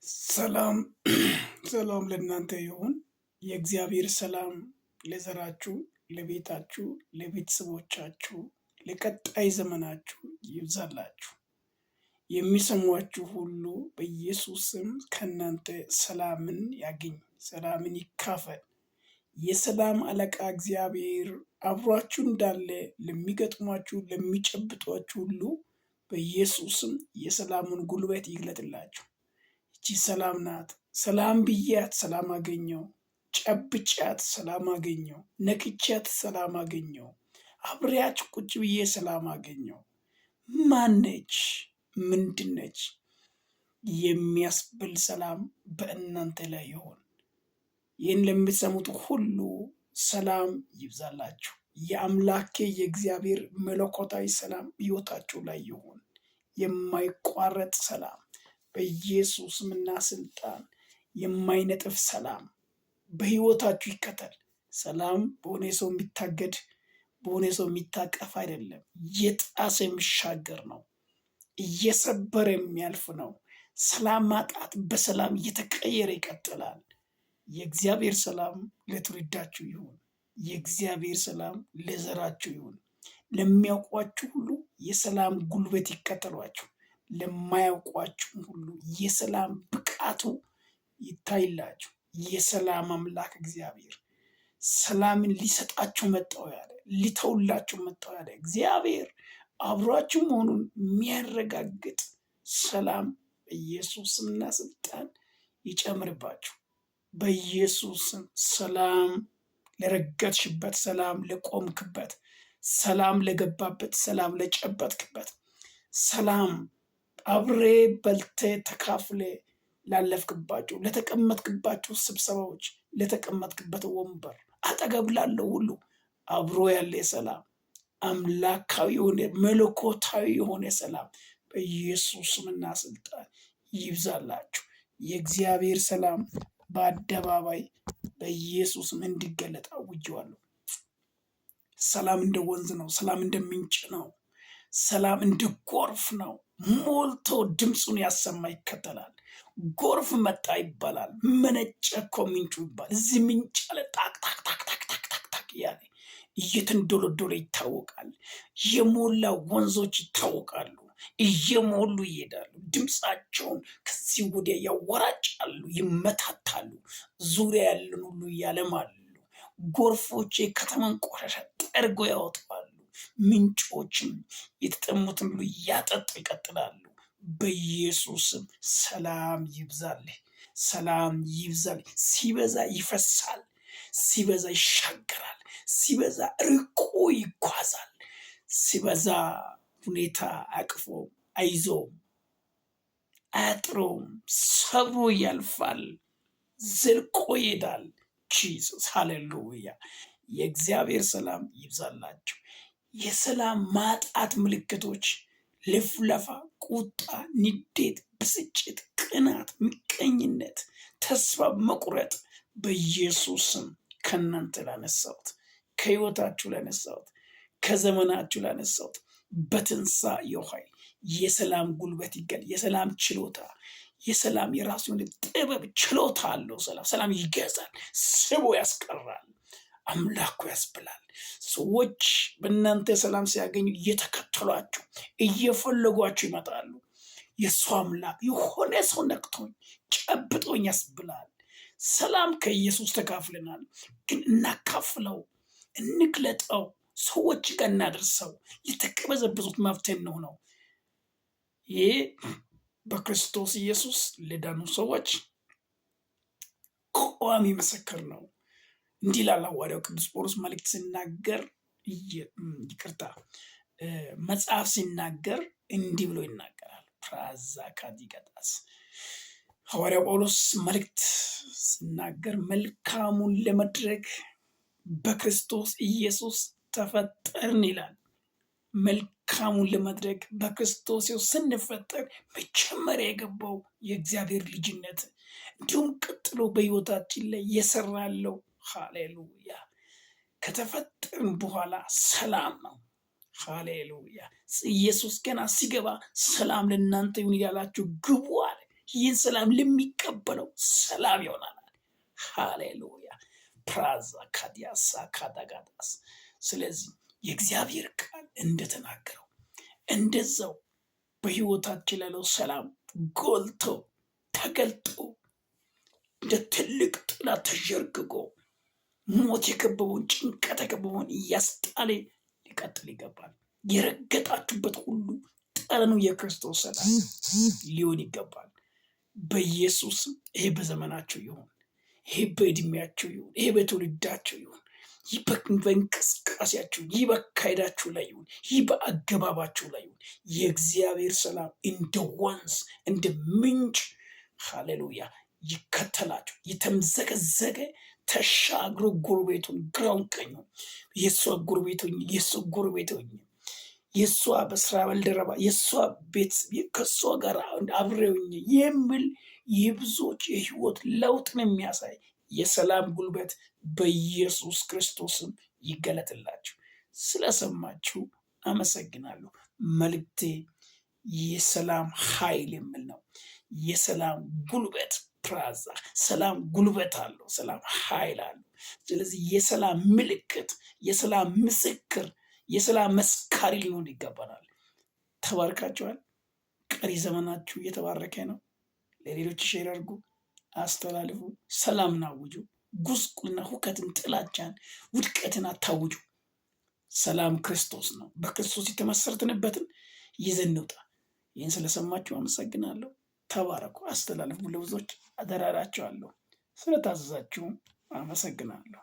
ሰላም ሰላም ለእናንተ ይሁን። የእግዚአብሔር ሰላም ለዘራችሁ፣ ለቤታችሁ፣ ለቤተሰቦቻችሁ፣ ለቀጣይ ዘመናችሁ ይብዛላችሁ። የሚሰሟችሁ ሁሉ በኢየሱስ ስም ከእናንተ ሰላምን ያግኝ፣ ሰላምን ይካፈል። የሰላም አለቃ እግዚአብሔር አብሯችሁ እንዳለ ለሚገጥሟችሁ፣ ለሚጨብጧችሁ ሁሉ በኢየሱስም የሰላሙን ጉልበት ይግለጥላችሁ። እቺ ሰላም ናት። ሰላም ብያት ሰላም አገኘው፣ ጨብጫት ሰላም አገኘው፣ ነክቻት ሰላም አገኘው፣ አብሬያች ቁጭ ብዬ ሰላም አገኘው። ማነች? ምንድነች? የሚያስብል ሰላም በእናንተ ላይ ይሆን። ይህን ለምትሰሙት ሁሉ ሰላም ይብዛላችሁ። የአምላኬ የእግዚአብሔር መለኮታዊ ሰላም ሕይወታችሁ ላይ ይሁን። የማይቋረጥ ሰላም በኢየሱስ ስምና ስልጣን የማይነጥፍ ሰላም በሕይወታችሁ ይከተል። ሰላም በሆነ ሰው የሚታገድ በሆነ ሰው የሚታቀፍ አይደለም። የጣሰ የሚሻገር ነው። እየሰበረ የሚያልፍ ነው። ሰላም ማጣት በሰላም እየተቀየረ ይቀጥላል። የእግዚአብሔር ሰላም ለትውልዳችሁ ይሁን። የእግዚአብሔር ሰላም ለዘራችሁ ይሁን። ለሚያውቋችሁ ሁሉ የሰላም ጉልበት ይከተሏችሁ። ለማያውቋችሁ ሁሉ የሰላም ብቃቱ ይታይላችሁ። የሰላም አምላክ እግዚአብሔር ሰላምን ሊሰጣችሁ መጣው ያለ፣ ሊተውላችሁ መጣው ያለ እግዚአብሔር አብሯችሁ መሆኑን የሚያረጋግጥ ሰላም በኢየሱስ ስምና ስልጣን ይጨምርባችሁ። በኢየሱስ ስም ሰላም ለረገጥሽበት፣ ሰላም ለቆምክበት፣ ሰላም ለገባበት፣ ሰላም ለጨበጥክበት፣ ሰላም አብሬ በልቴ ተካፍሌ ላለፍክባቸው፣ ለተቀመጥክባቸው ስብሰባዎች፣ ለተቀመጥክበት ወንበር አጠገብ ላለው ሁሉ አብሮ ያለ ሰላም፣ አምላካዊ የሆነ መለኮታዊ የሆነ ሰላም በኢየሱስ ስምና ስልጣን ይብዛላችሁ። የእግዚአብሔር ሰላም በአደባባይ በኢየሱስም እንዲገለጥ አውጀዋለሁ። ሰላም እንደ ወንዝ ነው። ሰላም እንደ ምንጭ ነው። ሰላም እንደ ጎርፍ ነው። ሞልቶ ድምፁን ያሰማ ይከተላል። ጎርፍ መጣ ይባላል። መነጨ እኮ ምንጩ ይባላል። እዚህ ምንጭ አለ። ታክ ታክ ታክ ታክ ታክ ታክ ታክ እያለ እየተንዶለዶለ ይታወቃል። የሞላ ወንዞች ይታወቃሉ። እየሞሉ ይሄዳሉ። ድምፃቸውን ከዚህ ወዲያ ያወራጫሉ፣ ይመታታሉ። ዙሪያ ያለን ሁሉ ያለማሉ። ጎርፎች የከተማን ቆሻሻ ጠርጎ ያወጣሉ። ምንጮችም የተጠሙትን ሁሉ እያጠጡ ይቀጥላሉ። በኢየሱስም ሰላም ይብዛልህ፣ ሰላም ይብዛልህ። ሲበዛ ይፈሳል፣ ሲበዛ ይሻገራል፣ ሲበዛ ርቆ ይጓዛል፣ ሲበዛ ሁኔታ አቅፎም አይዞም፣ አያጥረውም፣ ሰብሮ ያልፋል፣ ዘልቆ ይሄዳል። ጂሰስ ሃሌሉያ። የእግዚአብሔር ሰላም ይብዛላችሁ። የሰላም ማጣት ምልክቶች ልፍለፋ፣ ቁጣ፣ ንዴት፣ ብስጭት፣ ቅናት፣ ምቀኝነት፣ ተስፋ መቁረጥ በኢየሱስ ስም ከእናንተ ላነሳሁት፣ ከሕይወታችሁ ላነሳሁት፣ ከዘመናችሁ ላነሳሁት በትንሣኤው ኃይል የሰላም ጉልበት ይገል። የሰላም ችሎታ፣ የሰላም የራሱ የሆነ ጥበብ ችሎታ አለው። ሰላም ይገዛል፣ ስቦ ያስቀራል፣ አምላኩ ያስብላል። ሰዎች በእናንተ ሰላም ሲያገኙ እየተከተሏችሁ እየፈለጓችሁ ይመጣሉ። የእሱ አምላክ የሆነ ሰው ነክቶኝ ጨብጦኝ ያስብላል። ሰላም ከኢየሱስ ተካፍለናል፣ ግን እናካፍለው፣ እንግለጠው፣ ሰዎች ጋር እናደርሰው። የተቀበዘበዙት መፍትሄ ነው። ይህ በክርስቶስ ኢየሱስ ለዳኑ ሰዎች ቋሚ ምስክር ነው። እንዲህ ላለ ሐዋርያው ቅዱስ ጳውሎስ መልእክት ሲናገር መጽሐፍ ሲናገር እንዲህ ብሎ ይናገራል። ፕራዛ ካዲቀጣስ ሐዋርያው ጳውሎስ መልእክት ሲናገር መልካሙን ለማድረግ በክርስቶስ ኢየሱስ ተፈጠርን ይላል። መልካሙን ለማድረግ በክርስቶስ ስንፈጠር መጀመሪያ የገባው የእግዚአብሔር ልጅነት እንዲሁም ቀጥሎ በሕይወታችን ላይ የሰራለው ሃሌሉያ ከተፈጠርን በኋላ ሰላም ነው። ሃሌሉያ ኢየሱስ ገና ሲገባ ሰላም ለእናንተ ይሁን እያላችሁ ግቡ አለ። ይህን ሰላም ለሚቀበለው ሰላም ይሆናል። ሃሌሉያ ፕራዛ ካዲያሳ ካዳጋዳስ። ስለዚህ የእግዚአብሔር ቃል እንደተናገረው እንደዛው በህይወታችን ያለው ሰላም ጎልቶ ተገልጦ እንደ ትልቅ ጥላ ተዠርግጎ ሞት የከበበውን ጭንቀት የከበበውን እያስጣለ ሊቀጥል ይገባል። የረገጣችሁበት ሁሉ ጠረኑ የክርስቶስ ሰላም ሊሆን ይገባል። በኢየሱስም ይሄ በዘመናቸው ይሁን፣ ይሄ በእድሜያቸው ይሁን፣ ይሄ በትውልዳቸው ይሁን፣ ይህ በእንቅስቃሴያችሁ፣ ይህ በአካሄዳችሁ ላይ ይሁን፣ ይህ በአገባባችሁ ላይ ይሁን። የእግዚአብሔር ሰላም እንደ ወንዝ እንደ ምንጭ ሃሌሉያ ይከተላችሁ። የተምዘገዘገ ተሻግሮ ጎረቤቱን ግራውን ቀኙን የእሷ ጎረቤቶኝ የእሱ ጎረቤቶኝ የእሷ በስራ ባልደረባ የእሷ ቤት ከእሷ ጋር አብሬውኝ የሚል የብዙዎች የህይወት ለውጥን የሚያሳይ የሰላም ጉልበት በኢየሱስ ክርስቶስም ይገለጥላችሁ። ስለሰማችሁ አመሰግናለሁ። መልእክቴ የሰላም ኃይል የሚል ነው። የሰላም ጉልበት ፕራዛ ሰላም ጉልበት አለው። ሰላም ኃይል አለው። ስለዚህ የሰላም ምልክት፣ የሰላም ምስክር፣ የሰላም መስካሪ ሊሆን ይገባናል። ተባርካችኋል። ቀሪ ዘመናችሁ እየተባረከ ነው። ለሌሎች ሼር አድርጉ፣ አስተላልፉ። ሰላምን አውጁ። ጉስቁልና፣ ሁከትን፣ ጥላቻን፣ ውድቀትን አታውጁ። ሰላም ክርስቶስ ነው። በክርስቶስ የተመሰረትንበትን ይዘን እንውጣ። ይህን ስለሰማችሁ አመሰግናለሁ። ተባረኩ። አስተላልፉ። ለብዙዎች አደራራቸዋለሁ። ስለታዘዛችሁ አመሰግናለሁ።